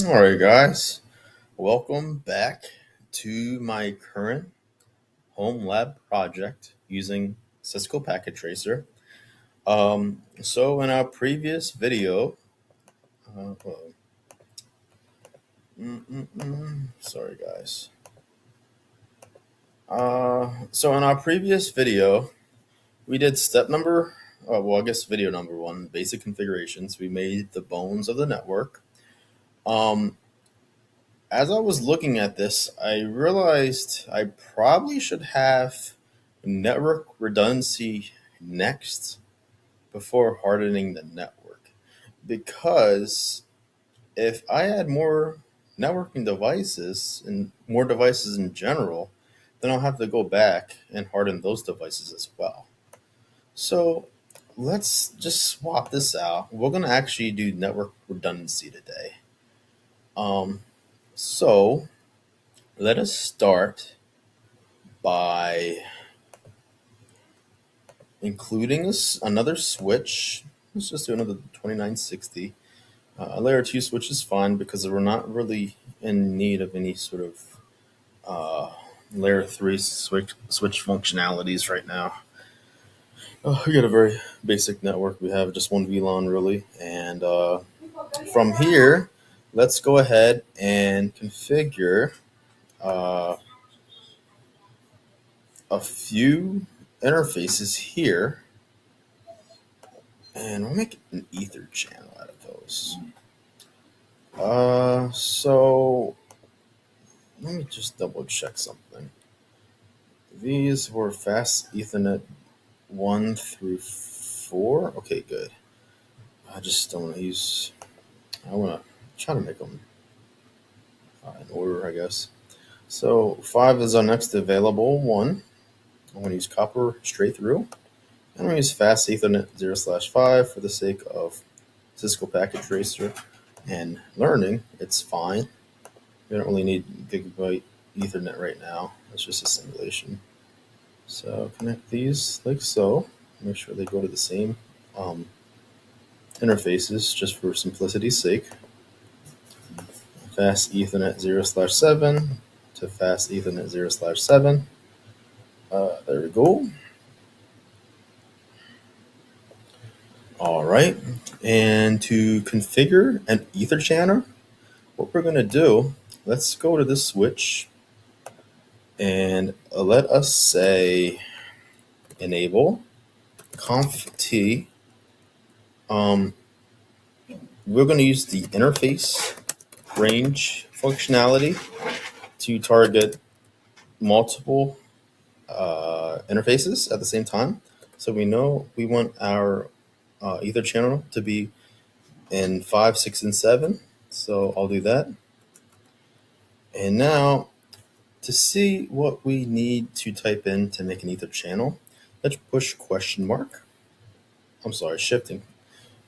All right, guys, welcome back to my current home lab project using Cisco Packet Tracer. So in our previous video, uh, uh, sorry, guys. So in our previous video, we did step number, I guess video number one, basic configurations. We made the bones of the network. Um, as I was looking at this, I realized I probably should have network redundancy next before hardening the network. Because if I add more networking devices and more devices in general, then I'll have to go back and harden those devices as well. So let's just swap this out. We're going to actually do network redundancy today. Um, so let us start by including another switch. Let's just do another 2960. A layer 2 switch is fine because we're not really in need of any sort of uh, layer 3 switch functionalities right now. We got a very basic network. We have just one VLAN really. And from here, let's go ahead and configure uh, a few interfaces here. And we'll make an ether channel out of those. So let me just double check something. These were fast Ethernet 1 through 4. Okay, good. I just don't want to use. I want to try to make them in order, I guess. So 5 is our next available one. I'm going to use copper straight through. I'm going to use fast Ethernet 0/5 for the sake of Cisco Packet Tracer and learning. It's fine. We don't really need gigabyte Ethernet right now. It's just a simulation. So connect these like so. Make sure they go to the same um, interfaces just for simplicity's sake. Fast Ethernet 0/7 to fast Ethernet 0/7. There we go. All right. And to configure an Ether channel, what we're going to do, let's go to this switch and let us say enable conf t. We're going to use the interface range functionality to target multiple interfaces at the same time. So we know we want our Ether channel to be in 5, 6, and 7. So I'll do that. And now to see what we need to type in to make an Ether channel, let's push question mark. I'm sorry, shifting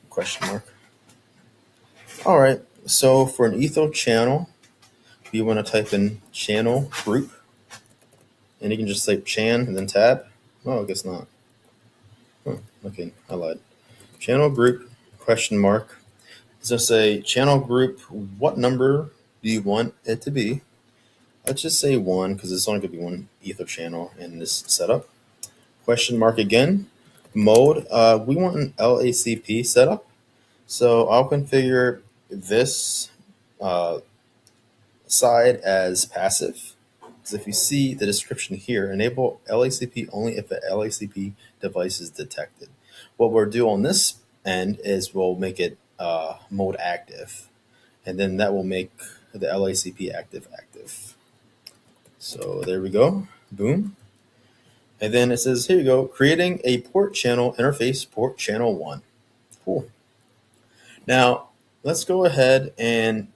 question mark. All right, so for an Ether channel, we want to type in channel group. And you can just type chan and then tab. Oh, I guess not. Okay, I lied. Channel group question mark. So say channel group, what number do you want it to be? Let's just say 1 because it's only going to be one Ether channel in this setup. Question mark again. Mode, we want an LACP setup. So I'll configure this uh, side as passive. Because if you see the description here, enable LACP only if an LACP device is detected. What we'll do on this end is we'll make it mode active. And then that will make the LACP active. So there we go. Boom. And then it says, here you go, creating a port channel interface, port channel 1. Cool. Now, let's go ahead and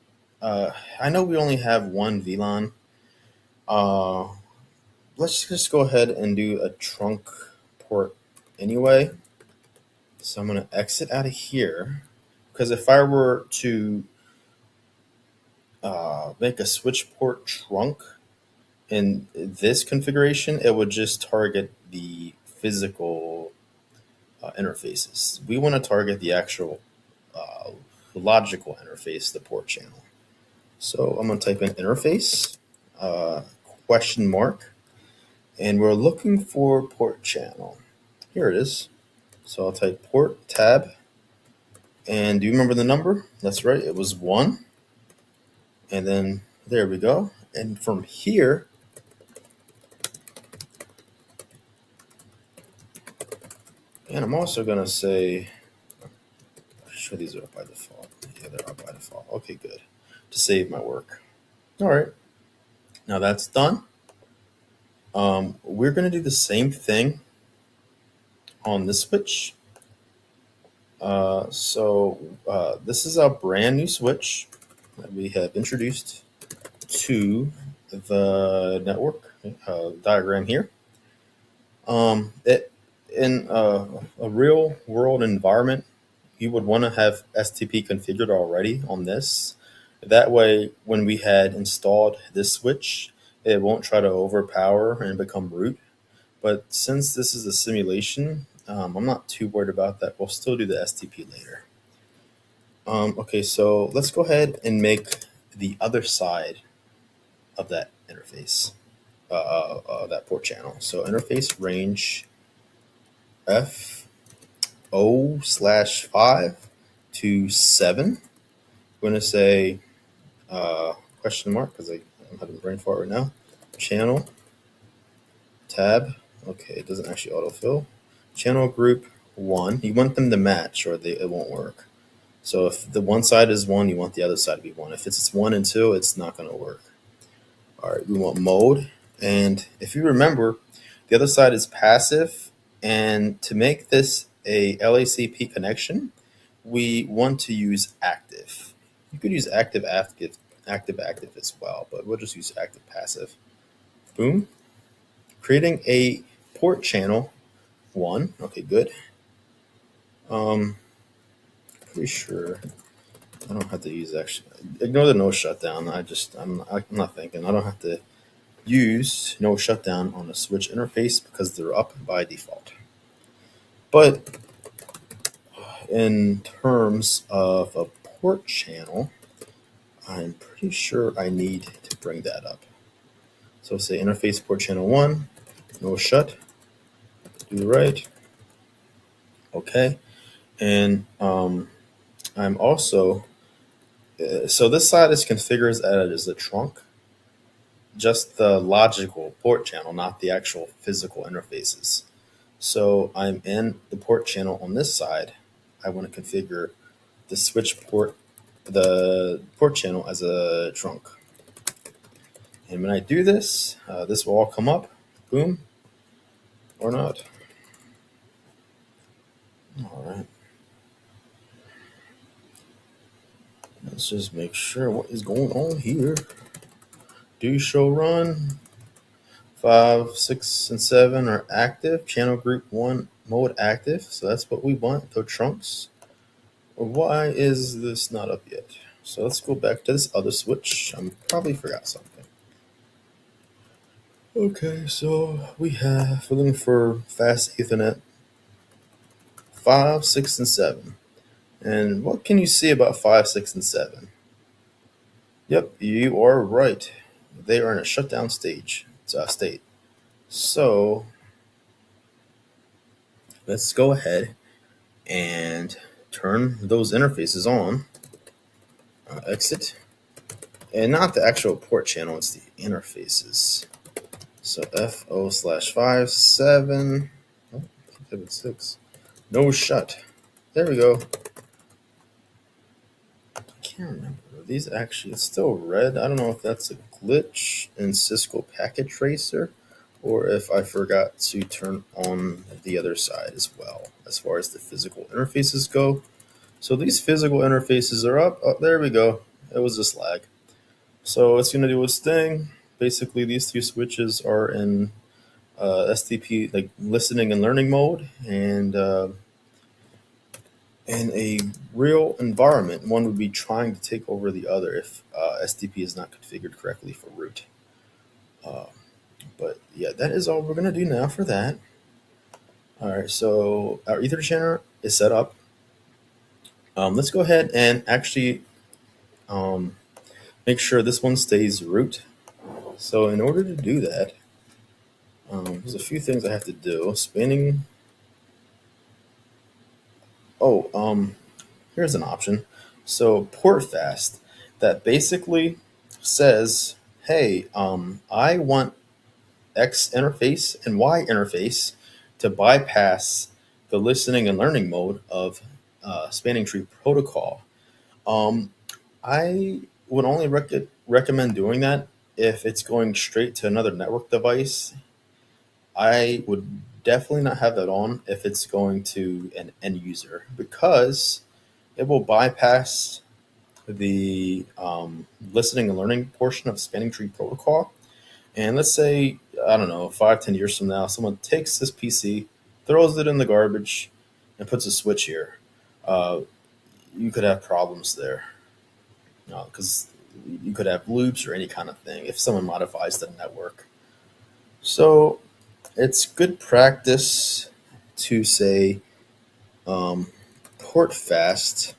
I know we only have one VLAN. Let's just go ahead and do a trunk port anyway. So I'm going to exit out of here because if I were to make a switch port trunk in this configuration, it would just target the physical interfaces. We want to target the actual logical interface, the port channel. So I'm going to type in interface, question mark, and we're looking for port channel. Here it is. So I'll type port tab. And do you remember the number? That's right, it was 1. And then there we go. And from here, and I'm also going to say, I'm sure these are up by default. Yeah, they're up by default. Okay, good. To save my work. All right. Now that's done. We're going to do the same thing on this switch. This is a brand new switch that we have introduced to the network diagram here. In a real world environment, you would want to have STP configured already on this. That way, when we had installed this switch, it won't try to overpower and become root. But since this is a simulation, I'm not too worried about that. We'll still do the STP later. Okay, so let's go ahead and make the other side of that interface, that port channel. So interface range F0/5 to 7. I'm going to say question mark because I'm having brain fart right now. Channel tab. Okay, it doesn't actually autofill. Channel group 1. You want them to match or it won't work. So if the one side is 1, you want the other side to be 1. If it's 1 and 2, it's not going to work. All right, we want mode. And if you remember, the other side is passive. And to make this a LACP connection, we want to use active. You could use active as well, but we'll just use active passive. Boom. Creating a port channel 1. Okay, good. Pretty sure I don't have to use actually. Ignore the no shutdown. I'm not thinking. I don't have to use no shutdown on the switch interface because they're up by default. But in terms of a port channel, I'm pretty sure I need to bring that up. So say interface port channel 1, no shut, do the right. Okay. And I'm also, so this side is configured as a trunk, just the logical port channel, not the actual physical interfaces. So I'm in the port channel on this side. I want to configure the switch port, the port channel as a trunk. And when I do this, this will all come up, boom, or not. All right. Let's just make sure what is going on here. Do show run. 5, 6, and 7 are active. Channel group 1 mode active. So that's what we want, the trunks. Why is this not up yet? So let's go back to this other switch. I probably forgot something. Okay, so we're looking for fast Ethernet 5, 6, and 7. And what can you see about 5, 6, and 7? Yep, you are right. They are in a shutdown state. So let's go ahead and turn those interfaces on. Exit. And not the actual port channel, it's the interfaces. So F0/5, 7, 6. No shut. There we go. I can't remember. These actually, it's still red. I don't know if that's a glitch in Cisco Packet Tracer or if I forgot to turn on the other side as well, as far as the physical interfaces go. So these physical interfaces are up. Oh, there we go. It was just lag. So it's going to do its thing. Basically, these two switches are in STP, like listening and learning mode, and in a real environment, one would be trying to take over the other if STP is not configured correctly for root. But yeah, that is all we're going to do now for that. All right, so our Ethchannel is set up. Let's go ahead and actually make sure this one stays root. So in order to do that, there's a few things I have to do. Spanning. Oh, here's an option. So port fast that basically says, hey, I want X interface and Y interface to bypass the listening and learning mode of spanning tree protocol. Um, I would only recommend doing that if it's going straight to another network device. I would definitely not have that on if it's going to an end user because it will bypass the listening and learning portion of spanning tree protocol. And let's say, I don't know, 5, 10 years from now, someone takes this PC, throws it in the garbage, and puts a switch here. Uh, you could have problems there because you could have loops or any kind of thing if someone modifies the network. So it's good practice to say um, port fast.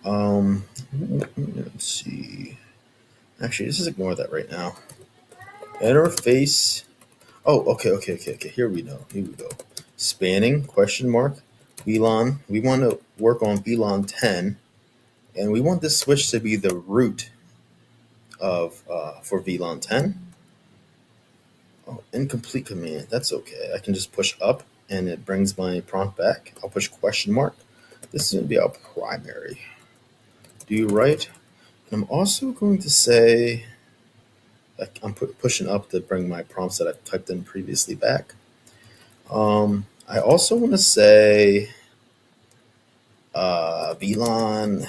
Um, let's see. Actually, let's just ignore that right now. Interface. Oh, okay. Here we go. Spanning question mark VLAN. We want to work on VLAN 10, and we want this switch to be the root of for VLAN 10. Oh, incomplete command. That's okay. I can just push up, and it brings my prompt back. I'll push question mark. This is going to be our primary. Do right. And I'm also going to say I'm pushing up to bring my prompts that I typed in previously back. I also want to say VLAN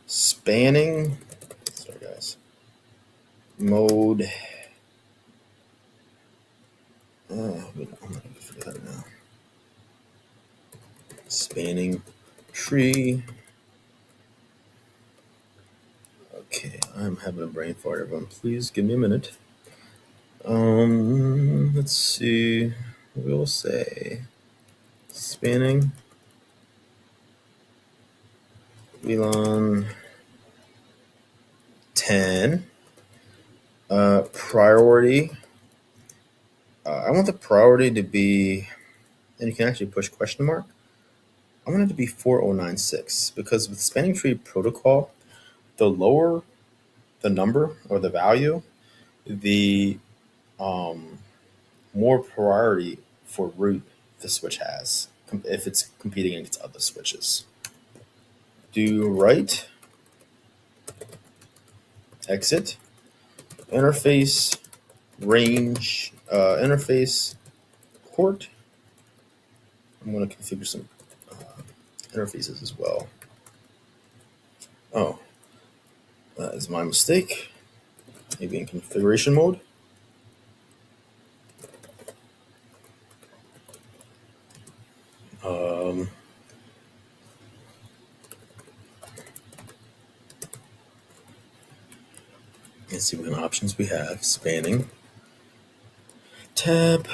spanning. Sorry, guys. Mode. I'm not going to figure that out. Spanning tree. Okay, I'm having a brain fart, everyone. Please give me a minute. Let's see. We'll say spanning VLAN 10. Priority. I want the priority to be, and you can actually push question mark. I want it to be 4096 because with spanning tree protocol, the lower the number or the value, the more priority for root the switch has if it's competing against other switches. Do right, exit, interface, range, interface, port. I'm going to configure some interfaces as well. Oh, that is my mistake. Maybe in configuration mode. Let's see what options we have. Spanning. Tab.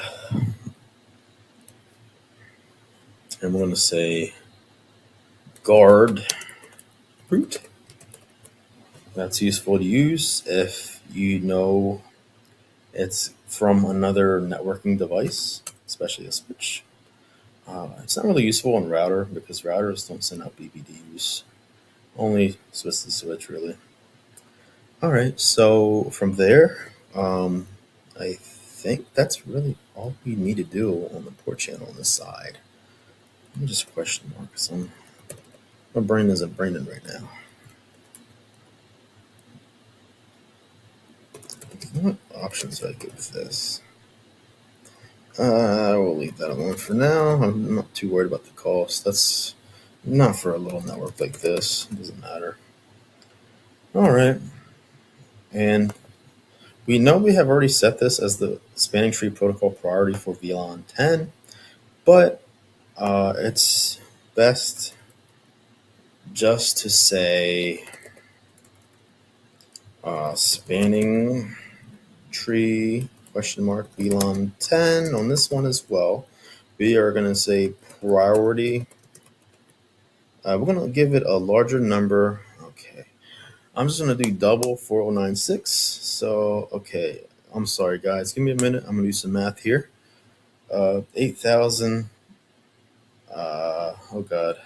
And we're going to say guard root. That's useful to use if you know it's from another networking device, especially a switch. It's not really useful on router because routers don't send out BBDs. Only switch to switch, really. All right, so from there, I think that's really all we need to do on the port channel on this side. Let me just question mark because my brain isn't braining right now. What options do I get with this? We'll leave that alone for now. I'm not too worried about the cost. That's not for a little network like this. It doesn't matter. All right. And we know we have already set this as the spanning tree protocol priority for VLAN 10, but it's best just to say spanning tree question mark VLAN 10 on this one as well. We are going to say priority. We're going to give it a larger number. Okay. I'm just going to do double 4096. So, okay. I'm sorry, guys. Give me a minute. I'm going to do some math here. 8,000. Oh, God.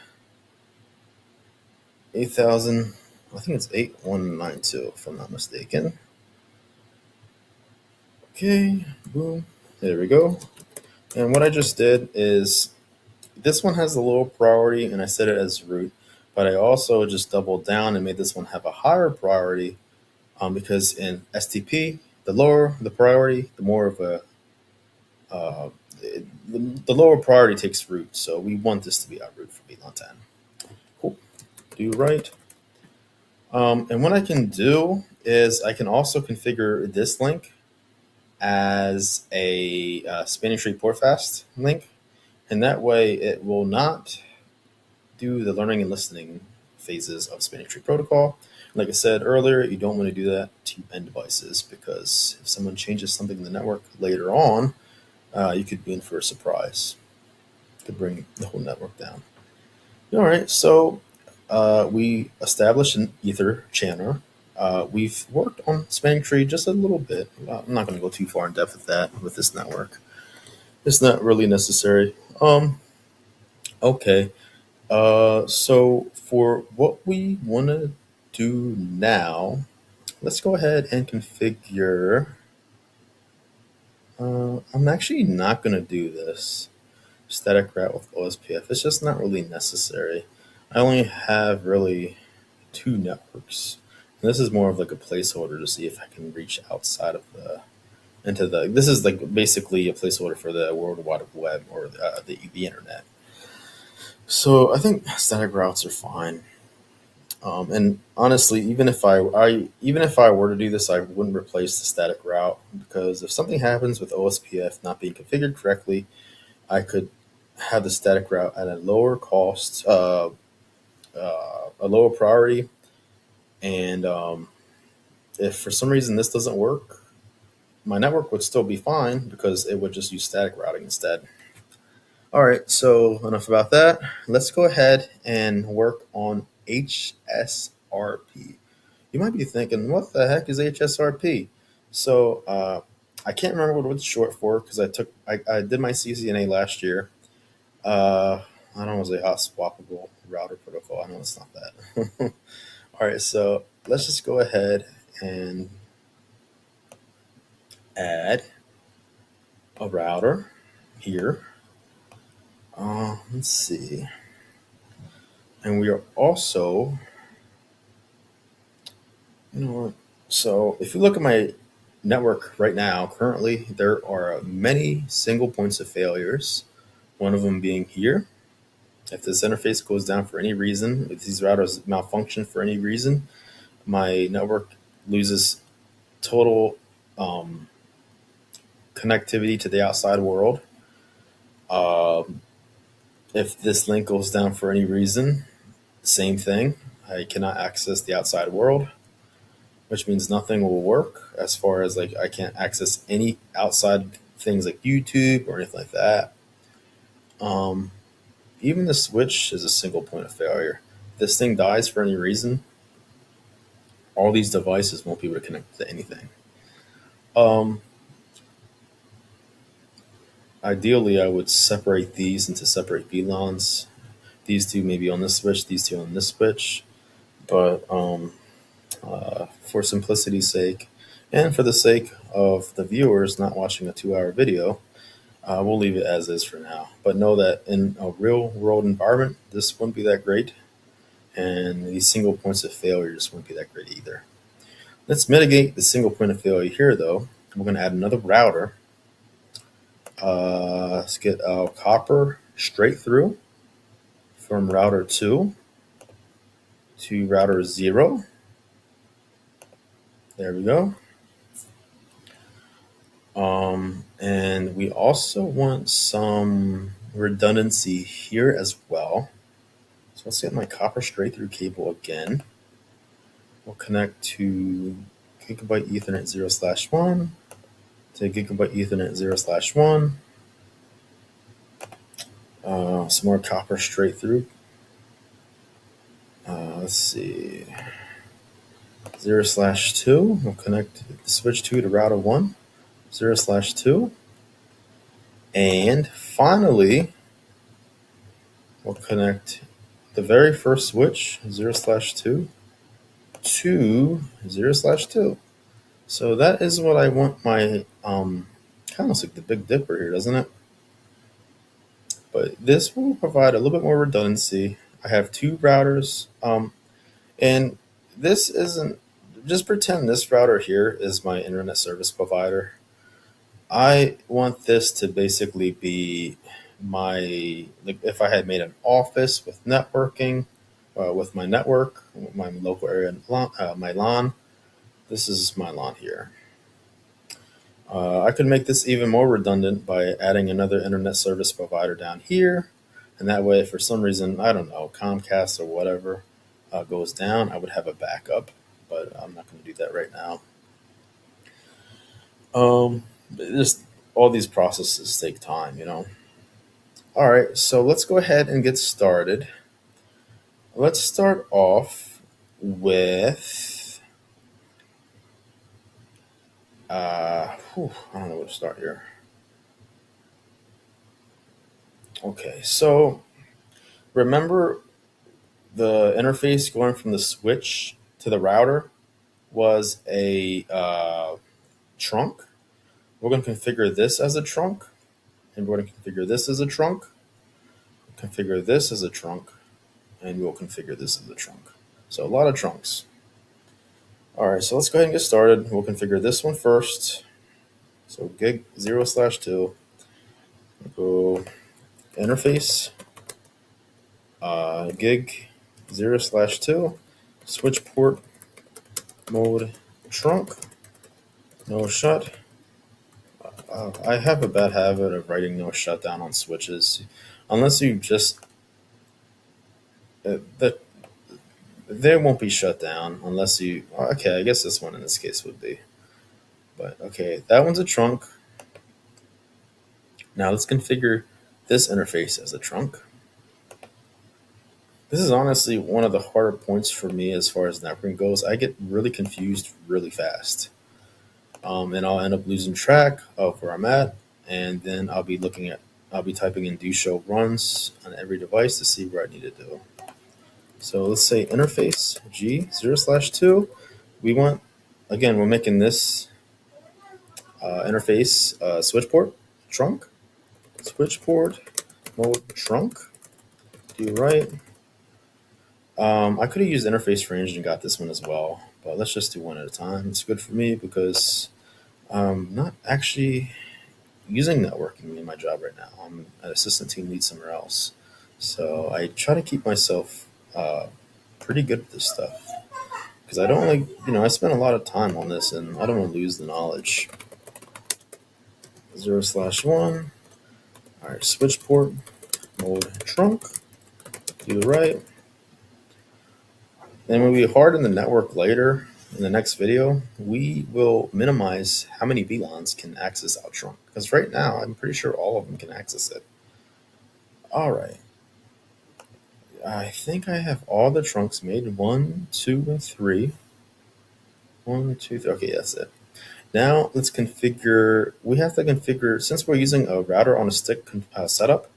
8,000. I think it's 8192, if I'm not mistaken. Okay. Boom. There we go. And what I just did is this one has a lower priority and I set it as root, but I also just doubled down and made this one have a higher priority because in STP, the lower the priority, the more of a uh, the lower priority takes root. So we want this to be our root for VLAN 10. Cool. Do right. And what I can do is I can also configure this link as a spanning tree portfast link, and that way it will not do the learning and listening phases of spanning tree protocol. Like I said earlier, you don't want to do that to end devices because if someone changes something in the network later on, you could be in for a surprise. Could bring the whole network down. All right, so we established an Ether channel. We've worked on spanning tree just a little bit. I'm not going to go too far in depth with that with this network. It's not really necessary. Okay. So for what we want to do now, let's go ahead and configure. I'm actually not going to do this static route with OSPF. It's just not really necessary. I only have really two networks. And this is more of like a placeholder to see if I can reach outside of this is like basically a placeholder for the World Wide Web or the internet. So I think static routes are fine. And honestly, even if I were to do this, I wouldn't replace the static route because if something happens with OSPF not being configured correctly, I could have the static route at a lower cost, a lower priority, and if for some reason this doesn't work, my network would still be fine because it would just use static routing instead. All right, so enough about that. Let's go ahead and work on HSRP. You might be thinking, what the heck is HSRP? So I can't remember what it's short for because I did my CCNA last year. I don't want to say hot swappable router protocol. I know it's not that. All right, so let's just go ahead and add a router here. Let's see. And we are also, you know what? So if you look at my network right now, currently there are many single points of failures. One of them being here. If this interface goes down for any reason, if these routers malfunction for any reason, my network loses total connectivity to the outside world. Um, if this link goes down for any reason, same thing. I cannot access the outside world, which means nothing will work as far as like I can't access any outside things like YouTube or anything like that. Um, Even the switch is a single point of failure. If this thing dies for any reason, all these devices won't be able to connect to anything. Um, Ideally, I would separate these into separate VLANs. These two maybe on this switch, these two on this switch. But for simplicity's sake, and for the sake of the viewers not watching a 2-hour video, we'll leave it as is for now. But know that in a real world environment, this wouldn't be that great. And these single points of failure just wouldn't be that great either. Let's mitigate the single point of failure here, though. We're going to add another router. Let's get our copper straight through from router 2 to router 0. There we go. And we also want some redundancy here as well. So let's get my copper straight through cable again. We'll connect to Gigabyte Ethernet 0/1 to Gigabyte Ethernet 0/1. Some more copper straight through. Let's see. 0/2. We'll connect switch 2 to router 1. 0/2. And finally, we'll connect the very first switch, 0/2, to 0/2. So that is what I want my, kind of looks like the Big Dipper here, doesn't it? But this will provide a little bit more redundancy. I have two routers, and this isn't, just pretend this router here is my internet service provider. I want this to basically be my, like if I had made an office with networking, with my network, my local area, my LAN, this is my LAN here. I could make this even more redundant by adding another internet service provider down here. And that way, if for some reason, I don't know, Comcast or whatever goes down, I would have a backup. But I'm not going to do that right now. Just all these processes take time, you know. All right, so let's go ahead and get started. Let's start off with, I don't know where to start here. Okay, so remember the interface going from the switch to the router was a trunk. We're going to configure this as a trunk, and we're going to configure this as a trunk, configure this as a trunk, and we'll configure this as a trunk. So a lot of trunks. All right, so let's go ahead and get started. We'll configure this one first. So gig 0/2, go interface, gig 0/2, switch port mode trunk, no shut. I have a bad habit of writing no shutdown on switches, unless you just that they won't be shut down unless you. Okay, I guess this one in this case would be, but okay, that one's a trunk. Now let's configure this interface as a trunk. This is honestly one of the harder points for me as far as networking goes. I get really confused really fast. And I'll end up losing track of where I'm at, and then I'll be typing in do show runs on every device to see where I need to do. So let's say interface G 0/2. We want, again, we're making this interface switch port trunk, switch port mode trunk. Do right. I could have used interface range and got this one as well, but let's just do one at a time. It's good for me because I'm not actually using networking in my job right now. I'm an assistant team lead somewhere else. So I try to keep myself pretty good at this stuff because I don't like, I spend a lot of time on this and I don't want to lose the knowledge. 0/1. All right, switch port mode trunk. Do the right. Then when we harden the network later in the next video, we will minimize how many VLANs can access our trunk. Because right now, I'm pretty sure all of them can access it. All right. I think I have all the trunks made. 1, 2, and 3. 1, 2, 3. Okay, that's it. Now let's configure. We have to configure, since we're using a router on a stick setup,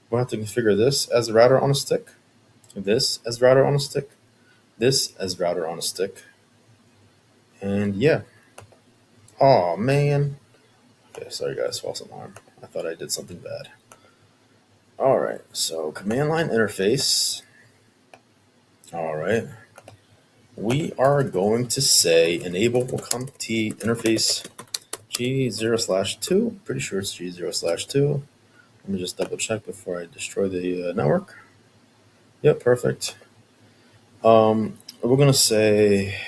we'll have to configure this as a router on a stick, this as router on a stick, this as router on a stick. And yeah. Oh man. Okay, sorry guys, false alarm. I thought I did something bad. All right, so command line interface. All right. We are going to say enable CompT interface G 0/2. Pretty sure it's G 0/2. Let me just double check before I destroy the network. Yep, perfect. We're gonna say,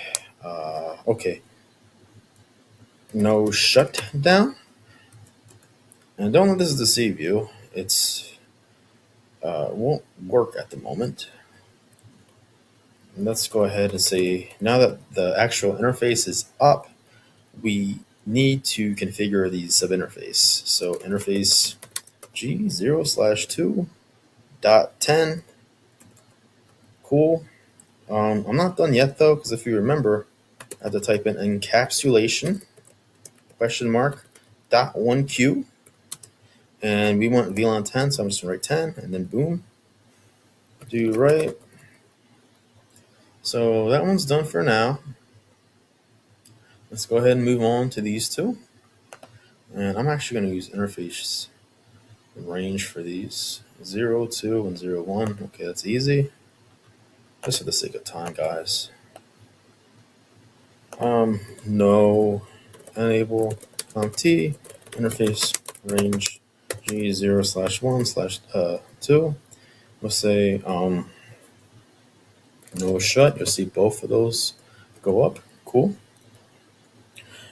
okay, no shutdown. And don't let this deceive you. It's won't work at the moment. Let's go ahead and say, now that the actual interface is up, we need to configure the subinterface. So interface G0/2.10. Cool. I'm not done yet though, because if you remember, I have to type in encapsulation (.1q), and we want VLAN 10, so I'm just gonna write 10, and then boom, do right. So that one's done for now. Let's go ahead and move on to these two. And I'm actually going to use interface range for these. 0, 2, and 0, 1. Okay, that's easy. Just for the sake of time, guys. No enable T interface range G0/1/2. We'll say no shut. You'll see both of those go up. Cool.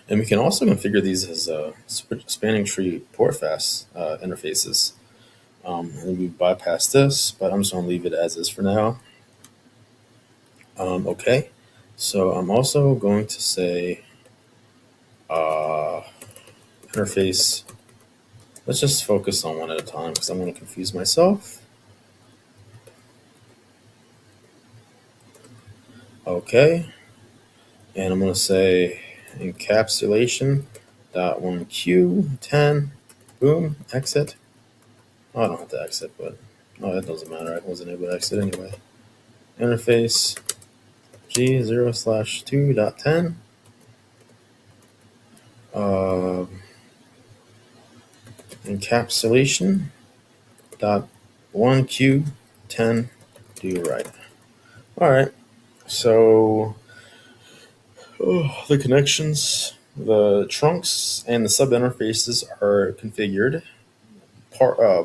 And we can also configure these as spanning tree port fast interfaces. And we bypass this, but I'm just going to leave it as is for now. Okay, so I'm also going to say interface. Let's just focus on one at a time because I'm going to confuse myself. Okay, and I'm going to say encapsulation .1q10. Boom, exit. Oh, I don't have to exit, but no, that doesn't matter. I wasn't able to exit anyway. Interface G0/2.10. Encapsulation .1q10 do right. All right. So the connections, the trunks, and the sub interfaces are configured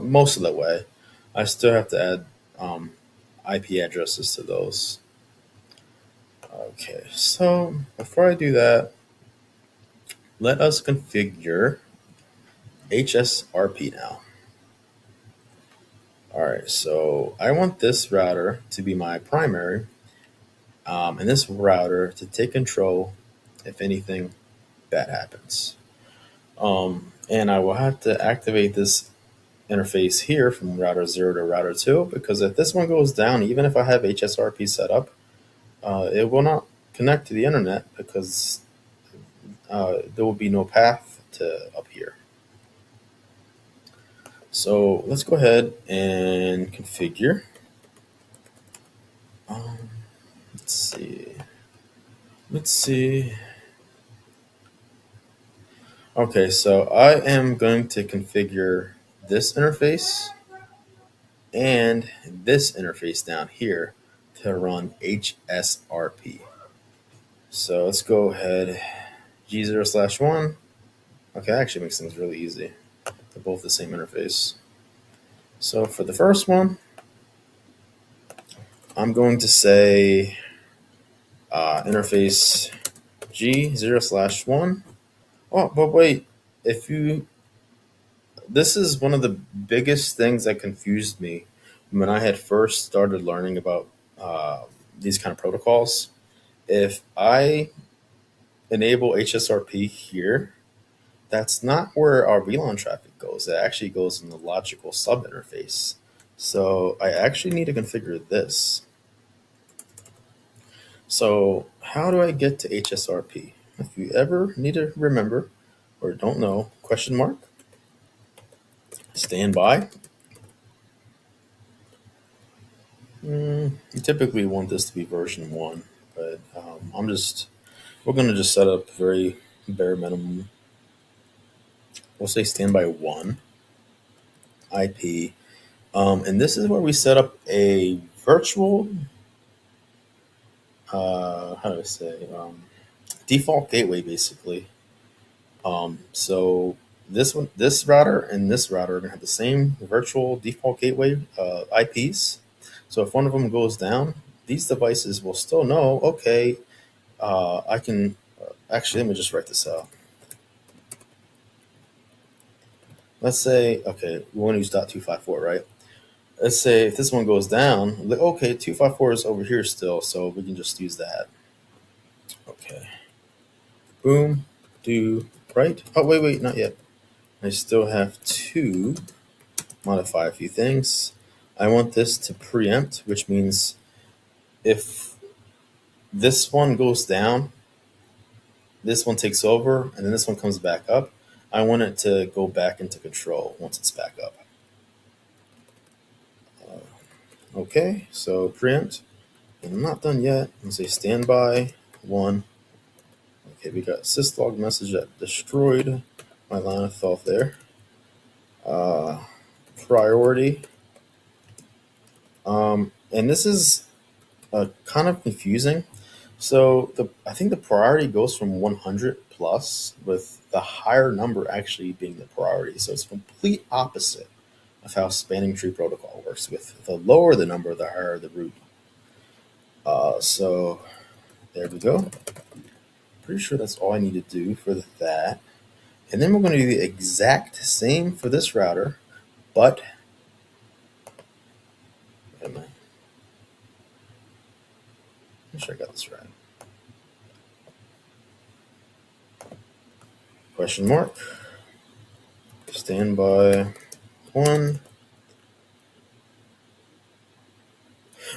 most of the way. I still have to add IP addresses to those. Okay, so before I do that, let us configure HSRP now. All right, so I want this router to be my primary, and this router to take control if anything bad happens. And I will have to activate this interface here from router 0 to router 2, because if this one goes down, even if I have HSRP set up, it will not connect to the internet because there will be no path to up here. So let's go ahead and configure. Let's see. Okay, so I am going to configure this interface and this interface down here to run HSRP. So let's go ahead, G0/1. Okay, that actually makes things really easy. They're both the same interface. So for the first one, I'm going to say interface G0/1. Oh, but wait, this is one of the biggest things that confused me when I had first started learning about these kind of protocols. If I enable HSRP here, that's not where our VLAN traffic goes. It actually goes in the logical sub interface. So I actually need to configure this. So how do I get to HSRP? If you ever need to remember or don't know, question mark, stand by. You typically want this to be version 1, but we're going to just set up very bare minimum. We'll say standby 1 IP. And this is where we set up a virtual, how do I say, default gateway, basically. So this router and this router are going to have the same virtual default gateway IPs. So if one of them goes down, these devices will still know, okay, I can, actually, let me just write this out. Let's say, okay, we want to use .254, right? Let's say if this one goes down, okay, 254 is over here still, so we can just use that. Okay. Boom, do, right? Oh, wait, not yet. I still have to modify a few things. I want this to preempt, which means if this one goes down, this one takes over, and then this one comes back up. I want it to go back into control once it's back up. Okay, so preempt. And I'm not done yet. I'm gonna say standby 1. Okay, we got syslog message that destroyed my line of thought there. Priority. And this is kind of confusing. So I think the priority goes from 100 plus, with the higher number actually being the priority. So it's complete opposite of how spanning tree protocol works. With the lower the number, the higher the root. So there we go. Pretty sure that's all I need to do for that. And then we're going to do the exact same for this router, but wait a minute. Make sure I got this right. Question mark. Standby 1.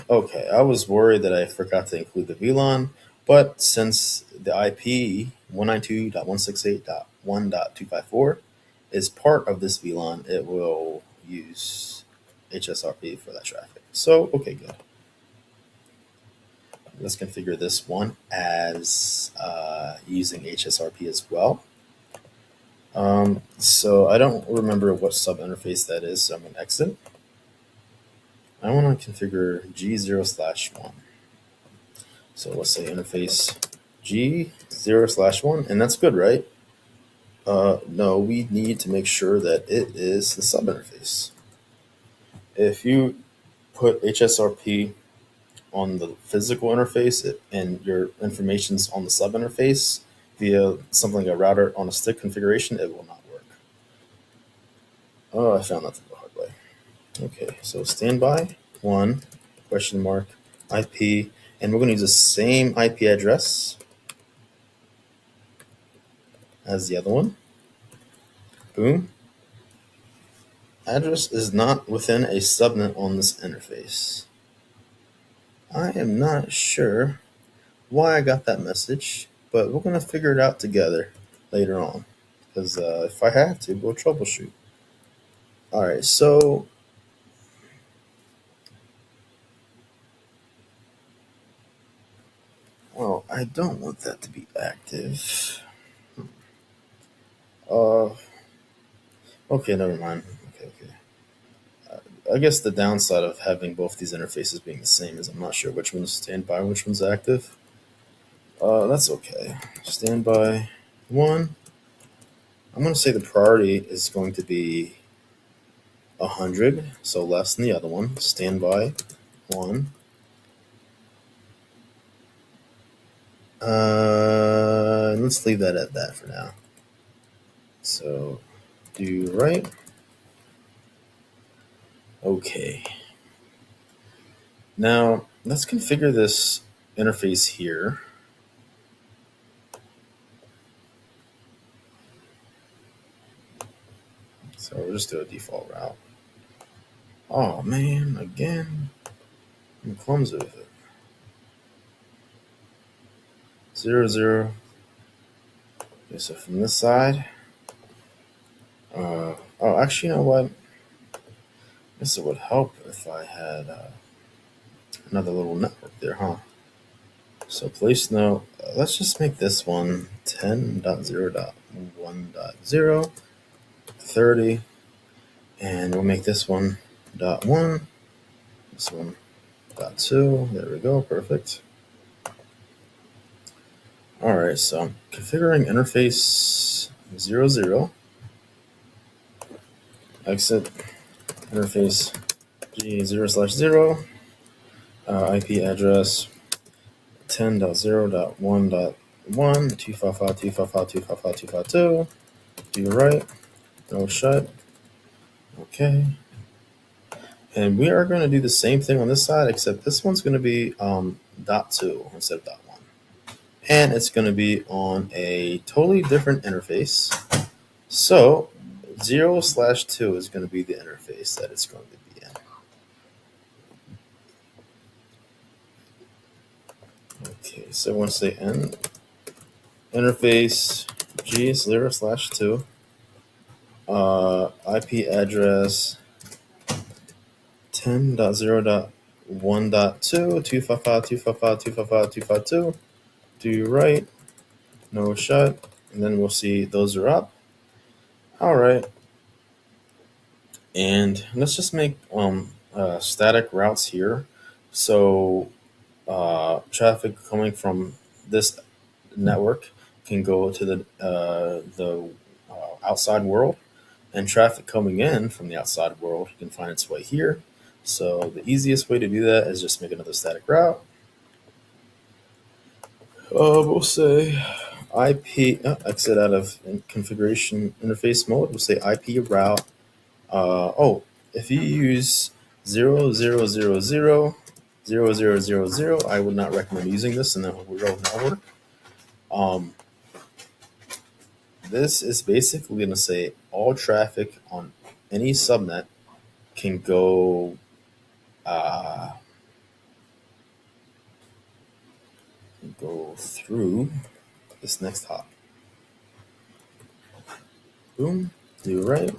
Okay, I was worried that I forgot to include the VLAN, but since the IP 192.168.1.254 is part of this VLAN, it will use HSRP for that traffic. So, okay, good. Let's configure this one as using HSRP as well. So I don't remember what sub interface that is, so I'm going to exit. I want to configure G0/1. So let's say interface G0/1, and that's good, right? No, we need to make sure that it is the sub interface. If you put HSRP on the physical interface and your information's on the sub interface via something like a router on a stick configuration, it will not work. Oh, I found that the hard way. Okay, so standby 1 question mark IP, and we're going to use the same IP address as the other one. Boom. Address is not within a subnet on this interface. I am not sure why I got that message, but we're going to figure it out together later on, because if I have to, we'll troubleshoot. All right, so well, I don't want that to be active. Okay, never mind. Okay. I guess the downside of having both these interfaces being the same is I'm not sure which one's standby and which one's active. That's okay. Standby 1. I'm going to say the priority is going to be 100, so less than the other one. Standby 1. Let's leave that at that for now. So do right. Okay. Now let's configure this interface here. So we'll just do a default route. Oh man, again. I'm clumsy with it. 0, 0. Okay, so from this side. Oh, actually, you know what? I guess it would help if I had another little network there, huh? So place note. Let's just make this one 10.0.1.0 30, and we'll make this one .1, this one .2. There we go, perfect. All right, so I'm configuring interface 00. Exit interface G0/0. IP address 10.0.1.1 255.255.255.252. Do right. No shut. Okay. And we are going to do the same thing on this side, except this one's going to be .2 instead of .1. And it's going to be on a totally different interface. So 0/2 is going to be the interface that it's going to be in. Okay, so once they end interface G 0/2, IP address 10.0.1.2, 255.255.255.2, do write, no shut, and then we'll see those are up. All right, and let's just make static routes here. So traffic coming from this network can go to the outside world, and traffic coming in from the outside world can find its way here. So the easiest way to do that is just make another static route. We'll say IP, exit out of configuration interface mode. We'll say IP route. If you use 0.0.0.0.0.0.0, I would not recommend using this in the real network. This is basically going to say all traffic on any subnet can go through this next hop. Boom, do right.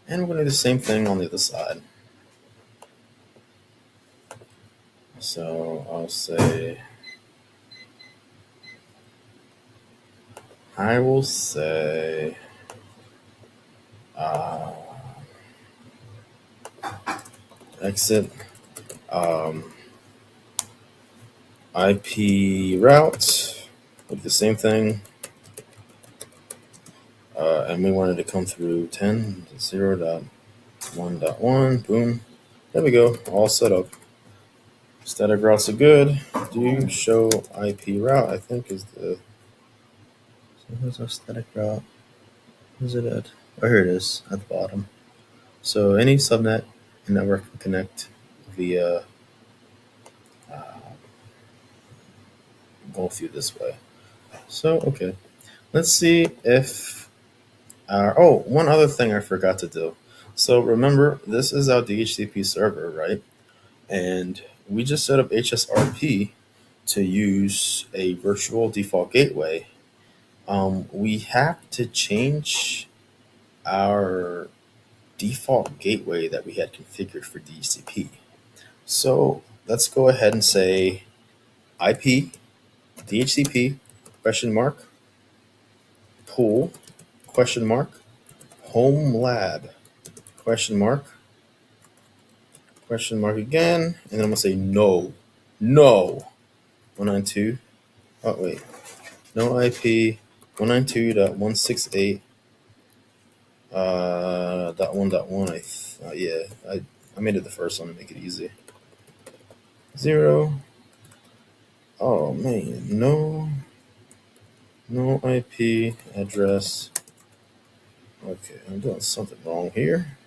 And we're going to do the same thing on the other side. So I'll say, I will say, exit IP route, with the same thing. And we wanted to come through 10.0.1.1, boom. There we go, all set up. Static routes are good. Do show IP route, I think is the, so where's our static route? Where's it at? Oh, here it is at the bottom. So any subnet and network can connect via go through this way. So, okay. Let's see if one other thing I forgot to do. So remember, this is our DHCP server, right? And we just set up HSRP to use a virtual default gateway. We have to change our default gateway that we had configured for DHCP. So let's go ahead and say IP DHCP question mark pool question mark home lab question mark again, and then I'm gonna say no 192. Oh wait, no IP 192.168 .1.1. I made it the first one to make it easy. 0. Oh man, no IP address. Okay, I'm doing something wrong here.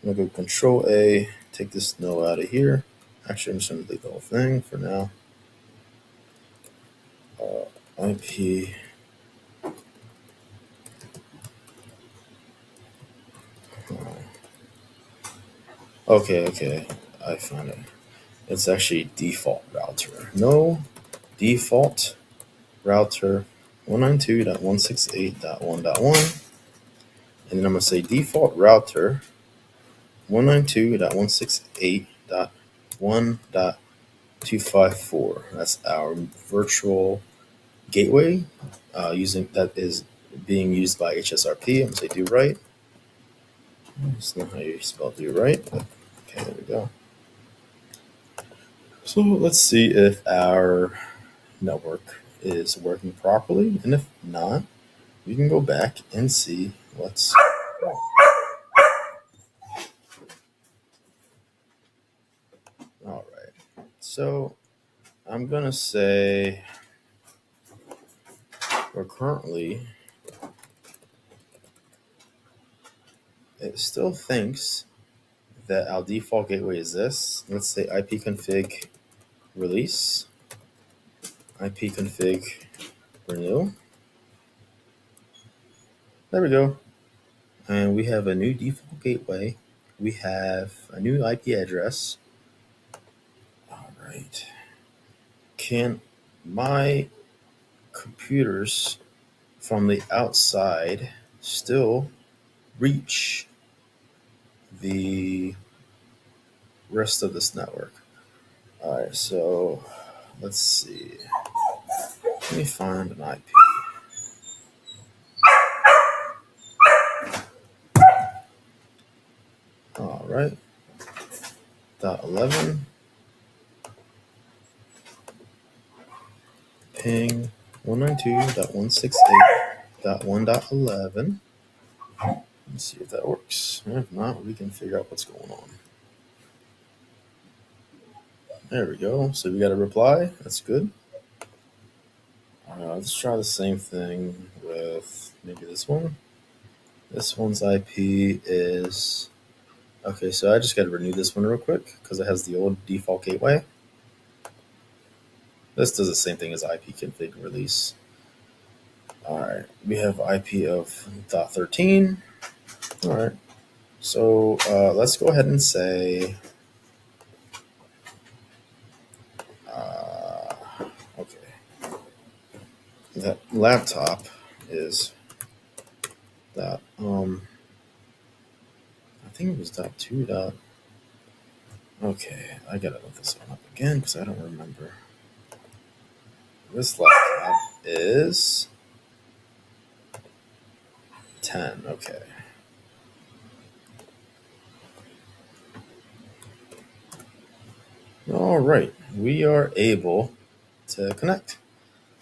I'm gonna go Control A, take this no out of here. Actually, I'm just gonna delete the whole thing for now. IP. Okay, I found it. It's actually default router. No default router 192.168.1.1. And then I'm gonna say default router 192.168.1.254. That's our virtual gateway using that is being used by HSRP. I'm gonna say do right. That's not how you spell do right, but okay, there we go. So let's see if our network is working properly, and if not, we can go back and see what's wrong. All right, so I'm gonna say currently it still thinks that our default gateway is this. Let's say ipconfig release, ipconfig renew. There we go. And we have a new default gateway. We have a new IP address. All right. Can my computers from the outside still reach the rest of this network? All right, so let's see. Let me find an IP. All right. .11 ping 192.168.1.11. Let's see if that works. If not, we can figure out what's going on. There we go. So we got a reply. That's good. Let's try the same thing with maybe this one. This one's IP is... Okay, so I just got to renew this one real quick because it has the old default gateway. This does the same thing as IP config release. All right, we have IP of .13. All right, so let's go ahead and say, okay, that laptop is that, I think it was .2. Okay, I gotta look this one up again because I don't remember. This laptop is 10, okay. All right, we are able to connect.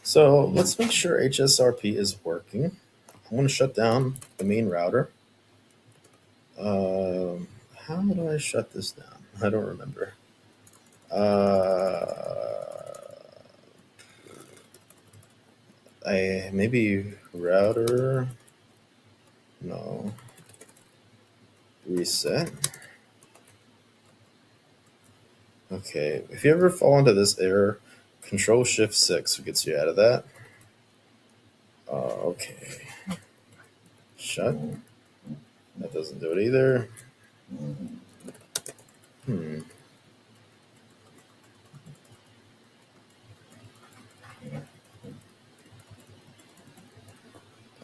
So let's make sure HSRP is working. I'm going to shut down the main router. How do I shut this down? I don't remember. Maybe router. No. Reset. Okay. If you ever fall into this error, Control-Shift-6 gets you out of that. Okay. Shut. That doesn't do it either.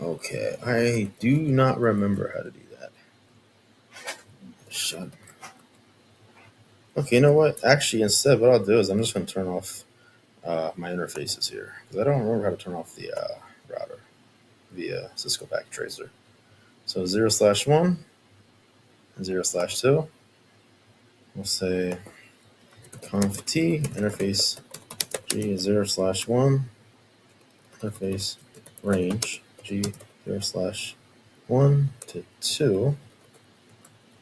Okay, I do not remember how to do that. Shut. Okay, you know what? Actually, instead, what I'll do is I'm just going to turn off my interfaces here because I don't remember how to turn off the router via Cisco Packet Tracer. So 0/1 and 0/2. We'll say conf t interface g 0/1 interface range g 0/1 to 2.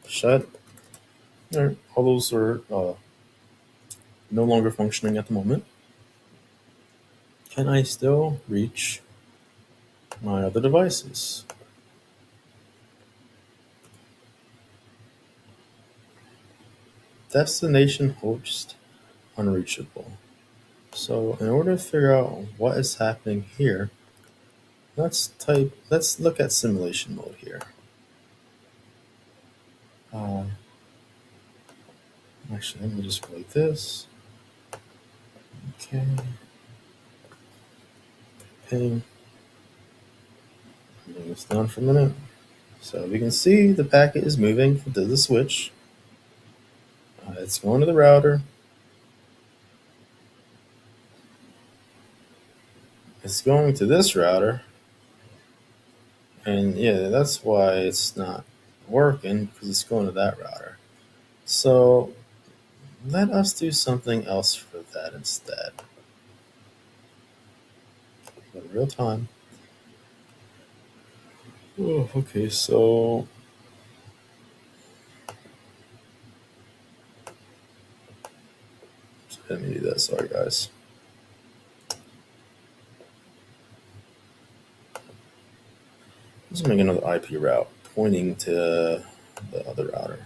Shut. All those are no longer functioning at the moment. Can I still reach my other devices? Destination host unreachable. So in order to figure out what is happening here, let's look at simulation mode here. Actually, let me just go like this. Okay. Ping. Bring this down for a minute. So we can see the packet is moving to the switch. It's going to the router. It's going to this router. And yeah, that's why it's not working, because it's going to that router. So let us do something else for that instead. In real time. Oh, okay, so let me do that. Sorry, guys. Let's make another IP route pointing to the other router.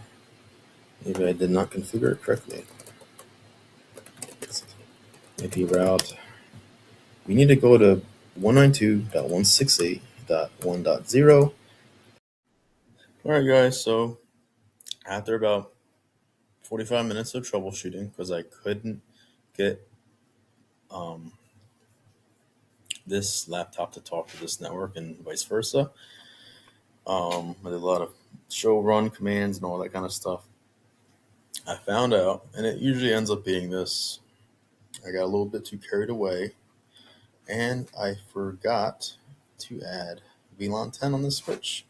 Maybe I did not configure it correctly. IP route. We need to go to 192.168.1.0. All right, guys. So after about 45 minutes of troubleshooting, because I couldn't get um, this laptop to talk to this network and vice versa, I did a lot of show run commands and all that kind of stuff. I found out, and it usually ends up being this. I got a little bit too carried away, and I forgot to add VLAN 10 on the switch.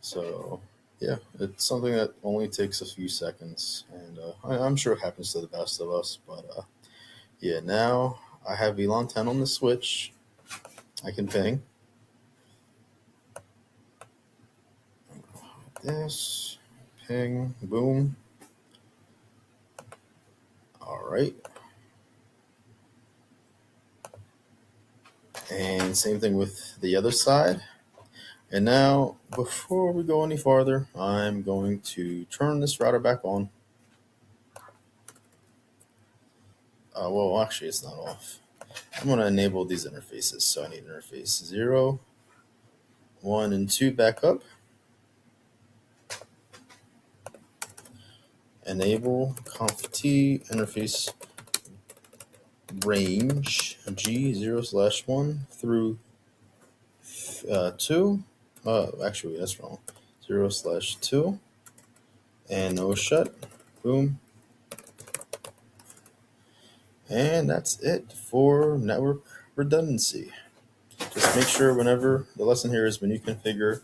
So, yeah, it's something that only takes a few seconds, and I'm sure it happens to the best of us. But yeah, now I have VLAN 10 on the switch. I can ping this, ping, boom. All right. And same thing with the other side. And now, before we go any farther, I'm going to turn this router back on. Well, actually, it's not off. I'm going to enable these interfaces. So I need interface 0, 1, and 2 back up. Enable conf t interface range G0/1 through 2. Actually, that's wrong. 0/2. And no shut. Boom. And that's it for network redundancy. Just make sure whenever the lesson here is when you configure